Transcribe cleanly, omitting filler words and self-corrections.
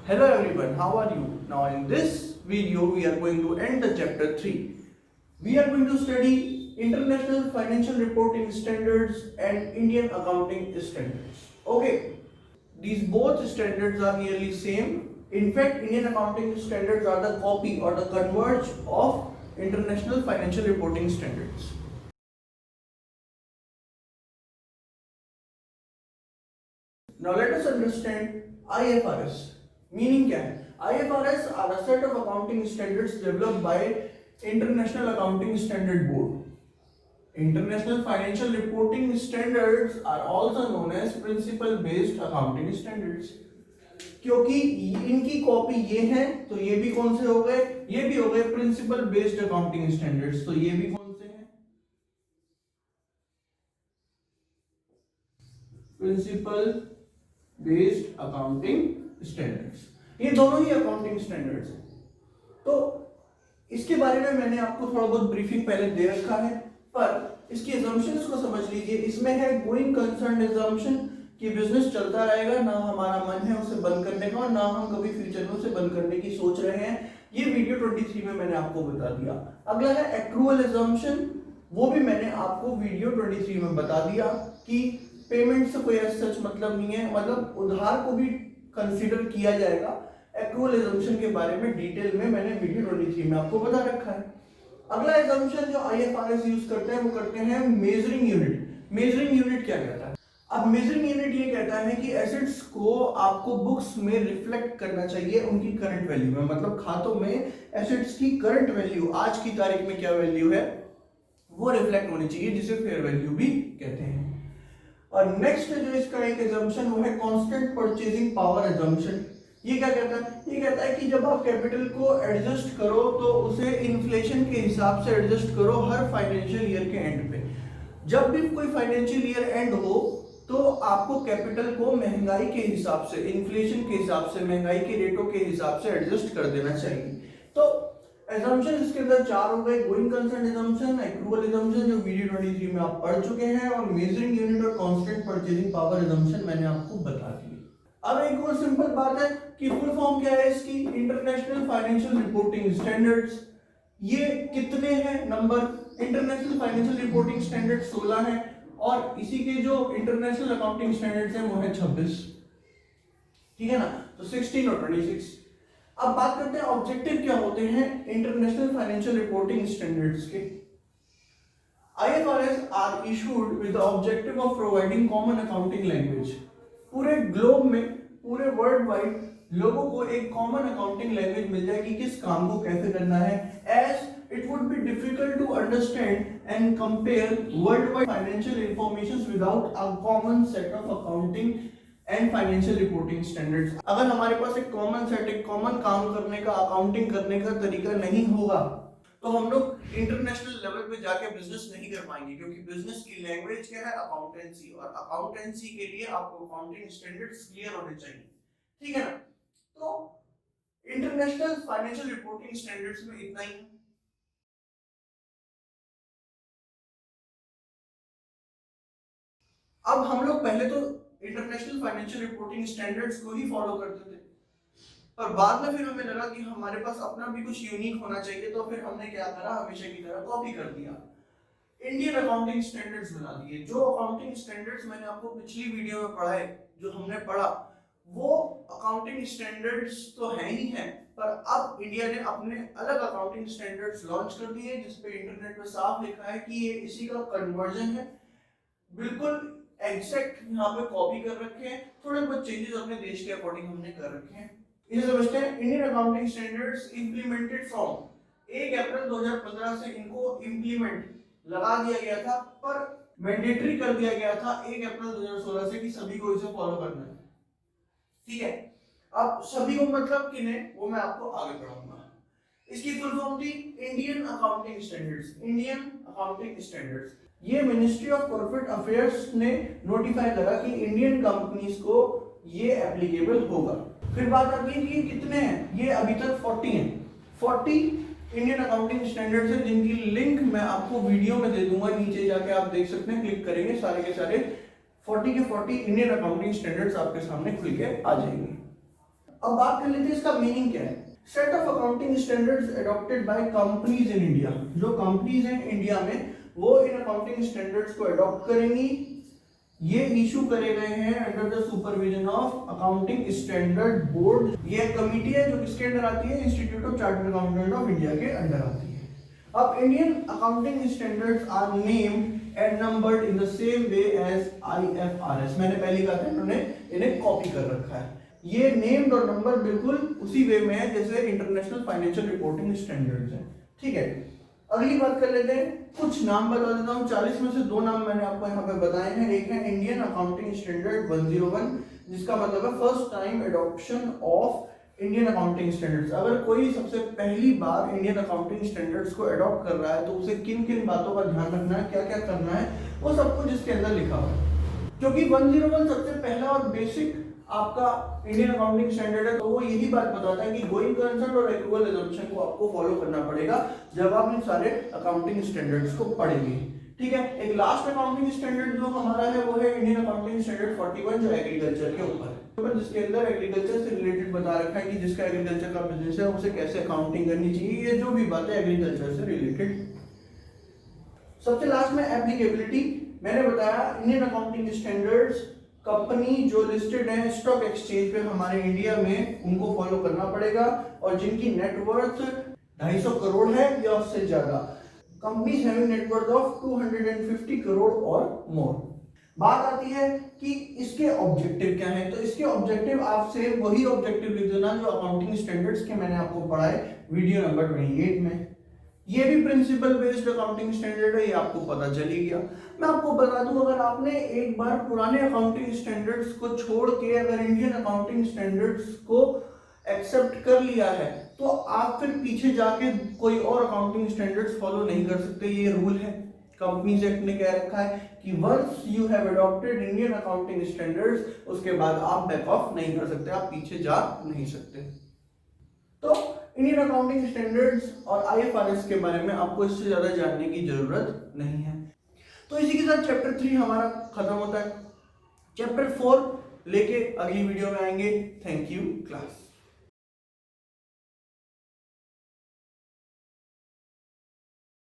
Hello everyone, how are you? Now in this video we are going to end the chapter 3. We are going to study International Financial Reporting Standards and Indian Accounting Standards. Okay, these both standards are nearly same. In fact, Indian Accounting Standards are the copy or the converge of International Financial Reporting Standards. Now let us understand IFRS. Meaning क्या है? IFRS are a set of accounting standards developed by International Accounting Standard Board. International Financial Reporting Standards are also known as Principle Based Accounting Standards. क्योंकि इनकी copy ये है तो ये भी कौन से हो गए? ये भी हो गए प्रिंसिपल बेस्ड अकाउंटिंग स्टैंडर्ड्स. तो ये भी कौन से हैं? Principle based accounting standards. ये दोनों ही अकाउंटिंग स्टैंडर्ड्स हैं. तो इसके बारे में मैंने आपको थोड़ा बहुत ब्रीफिंग पहले दे रखा है, पर इसकी assumptions को समझ लीजिए. इसमें है गोइंग कंसर्न assumption कि बिजनेस चलता रहेगा, ना हमारा मन है उसे बंद करने का और ना हम कभी फ्यूचर में उसे बंद करने की सोच रहे हैं. ये वीडियो 23 में मैंने आपको बता दिया. अगला है एक्रूअल assumption. वो भी मैंने आपको वीडियो 23 में बता दिया कि पेमेंट से कोई सच मतलब नहीं है, मतलब उधार को भी कंसीडर किया जाएगा. एक्रूअल assumption के बारे में डिटेल में मैंने वीडियो 23 में आपको बता रखा है. अगला assumption जो IFRS यूज करते हैं वो करते हैं मेजरिंग यूनिट. मेजरिंग यूनिट क्या कहता है? अब मेजरिंग यूनिट ये कहता है कि एसेट्स को आपको बुक्स में रिफ्लेक्ट करना चाहिए उनकी करंट वैल्यू में. मतलब खातों में एसेट्स की करंट वैल्यू, आज की तारीख में क्या वैल्यू है, वो रिफ्लेक्ट होनी चाहिए, जिसे फेयर वैल्यू भी कहते हैं. और नेक्स्ट जो इसका एक assumption वो है कांस्टेंट परचेजिंग पावर assumption. ये क्या कहता है? ये कहता है कि जब आप कैपिटल को एडजस्ट करो तो उसे इन्फ्लेशन के हिसाब से एडजस्ट करो हर फाइनेंशियल ईयर के एंड पे. जब भी कोई फाइनेंशियल ईयर एंड हो तो आपको कैपिटल को महंगाई के हिसाब से, इन्फ्लेशन के हिसाब से, महंगाई के रेटों के हिसाब से एडजस्ट कर देना चाहिए. तो assumption इसके अंदर 4 हो गए. Going concern assumption, accrual assumption जो वीडियो 23 में आप पढ़ चुके हैं, और मेजरिंग यूनिट और कांस्टेंट परचेजिंग पावर assumption मैंने आपको बता दी. अब एक और सिंपल बात है कि फुल फॉर्म क्या है इसकी? International financial reporting standards. ये कितने हैं number? International financial reporting standard 16 है, और इसी के जो इंटरनेशनल अकाउंटिंग स्टैंडर्ड्स हैं वो है 26. ठीक है ना? तो 16 और 26. अब बात करते हैं ऑब्जेक्टिव क्या होते हैं इंटरनेशनल फाइनेंशियल रिपोर्टिंग स्टैंडर्ड्स के. IFRS are issued with the objective of providing common accounting language. पूरे ग्लोब में, पूरे वर्ल्ड वाइड लोगों को एक कॉमन अकाउंटिंग लैंग्वेज मिल जाए कि किस काम को कैसे करना है, as it would be difficult to understand and compare worldwide financial information without a common set of accounting and financial reporting standards. अगर हमारे पास एक कॉमन सेट, एक कॉमन काम करने का, अकाउंटिंग करने का तरीका नहीं होगा तो हम लोग इंटरनेशनल लेवल पे जाके बिजनेस नहीं कर पाएंगे, क्योंकि बिजनेस की लैंग्वेज क्या है? अकाउंटेंसी. और अकाउंटेंसी के लिए आपको अकाउंटिंग स्टैंडर्ड्स क्लियर होने चाहिए. ठीक है ना? तो इंटरनेशनल फाइनेंशियल रिपोर्टिंग स्टैंडर्ड्स में इतना ही. अब हम लोग पहले तो इंटरनेशनल फाइनेंशियल रिपोर्टिंग स्टैंडर्ड्स को ही फॉलो करते थे, पर बाद में फिर हमें लगा कि हमारे पास अपना भी कुछ यूनिक होना चाहिए, तो फिर हमने क्या करा? हमेशा की तरह कॉपी कर दिया, इंडियन अकाउंटिंग स्टैंडर्ड्स बना दिए. जो अकाउंटिंग स्टैंडर्ड्स मैंने आपको पिछली वीडियो में पढ़ाए, जो हमने पढ़ा, वो अकाउंटिंग स्टैंडर्ड्स तो है ही है, पर अब इंडिया ने अपने अलग अकाउंटिंग स्टैंडर्ड्स लॉन्च कर दिए, जिसपे इंटरनेट पे साफ लिखा है कि ये इसी का कन्वर्जन है. बिल्कुल एग्जैक्ट यहाँ पे कॉपी कर रखे हैं, थोड़े बहुत चेंजेस अपने देश के अकॉर्डिंग हमने कर रखे हैं. इसे समझते हैं. Indian accounting standards implemented from 1 अप्रैल 2015 से इनको इंप्लीमेंट लगा दिया गया था, पर मैंडेटरी कर दिया गया था 1 अप्रैल 2016 से कि सभी को इसे फॉलो करना है. ठीक है? अब सभी को मतलब किन्हें, वो मैं आपको आगे पढ़ाऊंगा. इसकी फुल फॉर्म थी Indian accounting standards. Indian accounting standards ये मिनिस्ट्री ऑफ कॉर्पोरेट अफेयर्स ने नोटिफाई करा कि इंडियन कंपनीज को ये एप्लीकेबल होगा. फिर बात आती है कि कितने हैं. ये अभी तक 40 हैं. 40 इंडियन अकाउंटिंग स्टैंडर्ड्स हैं, जिनकी लिंक मैं आपको वीडियो में दे दूंगा. नीचे जाके आप देख सकते हैं, क्लिक करेंगे, सारे के सारे 40 के 40 इंडियन अकाउंटिंग स्टैंडर्ड्स आपके सामने खुल के आ जाएंगे. अब बात कर लेते हैं इसका मीनिंग क्या है। Set of accounting standards adopted by companies in India. जो कंपनीज हैं इंडिया में वो इन अकाउंटिंग स्टैंडर्ड्स को अडॉप्ट करेंगी। ये इशू करे गए हैं under the supervision of accounting standard board. ये कमिटी है जो किसके अंडर आती है, institute of chartered accountant of India के अंडर आती है। अब Indian accounting standards are named and numbered in the same way as IFRS। मैंने पहले कहा था इन्होंने इन्हें कॉपी कर रखा है। ये नेम्ड और नंबर बिल्कुल उसी वे में है जैसे इंटरनेशनल फाइनेंशियल रिपोर्टिंग स्टैंडर्ड्स हैं, ठीक है। अगली बात कर लेते हैं, कुछ नाम बता देता हूँ। 40 में से 2 नाम मैंने आपको यहाँ पे बताए हैं। एक है इंडियन अकाउंटिंग स्टैंडर्ड 101, जिसका मतलब है first time adoption of Indian accounting standards. अगर कोई सबसे पहली बार इंडियन अकाउंटिंग स्टैंडर्ड्स को अडॉप्ट कर रहा है तो उसे किन किन बातों का ध्यान रखना है, क्या क्या करना है, वो सब कुछ इसके अंदर लिखा हुआ है। क्योंकि 101 सबसे पहला और बेसिक आपका इंडियन अकाउंटिंग स्टैंडर्ड है, तो वो यही बात बताता है कि गोइंग कंसर्न और एक्रूअल अजम्पशन को आपको फॉलो करना पड़ेगा जब आप इन सारे अकाउंटिंग स्टैंडर्ड्स को पढ़ेंगे, ठीक है। एक लास्ट अकाउंटिंग स्टैंडर्ड जो हमारा है वो है इंडियन अकाउंटिंग स्टैंडर्ड 41 जो एग्रीकल्चर के ऊपर है, जिसके अंदर एग्रीकल्चर से रिलेटेड बता रखा है कि जिसका एग्रीकल्चर का बिजनेस है उसे कैसे अकाउंटिंग करनी चाहिए, ये जो भी बातें एग्रीकल्चर से रिलेटेड। सबसे लास्ट में एप्लीकेबिलिटी। मैंने बताया इंडियन अकाउंटिंग स्टैंडर्ड्स कंपनी जो लिस्टेड है स्टॉक एक्सचेंज पे हमारे इंडिया में उनको फॉलो करना पड़ेगा, और जिनकी नेटवर्थ 250 करोड़ है या उससे ज्यादा। Companies having net worth of 250 crore और मोर। बात आती है कि इसके ऑब्जेक्टिव क्या है, तो इसके ऑब्जेक्टिव आपसे वही ऑब्जेक्टिव लिख देना जो अकाउंटिंग स्टैंडर्ड्स के मैंने आपको पढ़ाए वीडियो नंबर 28 में। ये भी प्रिंसिपल बेस्ड अकाउंटिंग स्टैंडर्ड है, ये आपको पता चल ही गया। मैं आपको बता दूं, अगर आपने एक बार पुराने अकाउंटिंग स्टैंडर्ड्स को छोड़ के अगर इंडियन अकाउंटिंग स्टैंडर्ड्स को एक्सेप्ट कर लिया है तो आप फिर पीछे जाके कोई और अकाउंटिंग स्टैंडर्ड्स फॉलो नहीं कर सकते। ये रूल है, कंपनीज एक्ट ने कह रखा है कि once you have adopted Indian accounting standards उसके बाद आप बैक ऑफ नहीं कर सकते, आप पीछे जा नहीं सकते। तो इंडियन अकाउंटिंग स्टैंडर्ड्स और IFRS के बारे में आपको इससे ज्यादा जानने की जरूरत नहीं है। तो इसी के साथ चैप्टर 3 हमारा खत्म होता है। चैप्टर 4 लेके अगली वीडियो में आएंगे। Thank you class.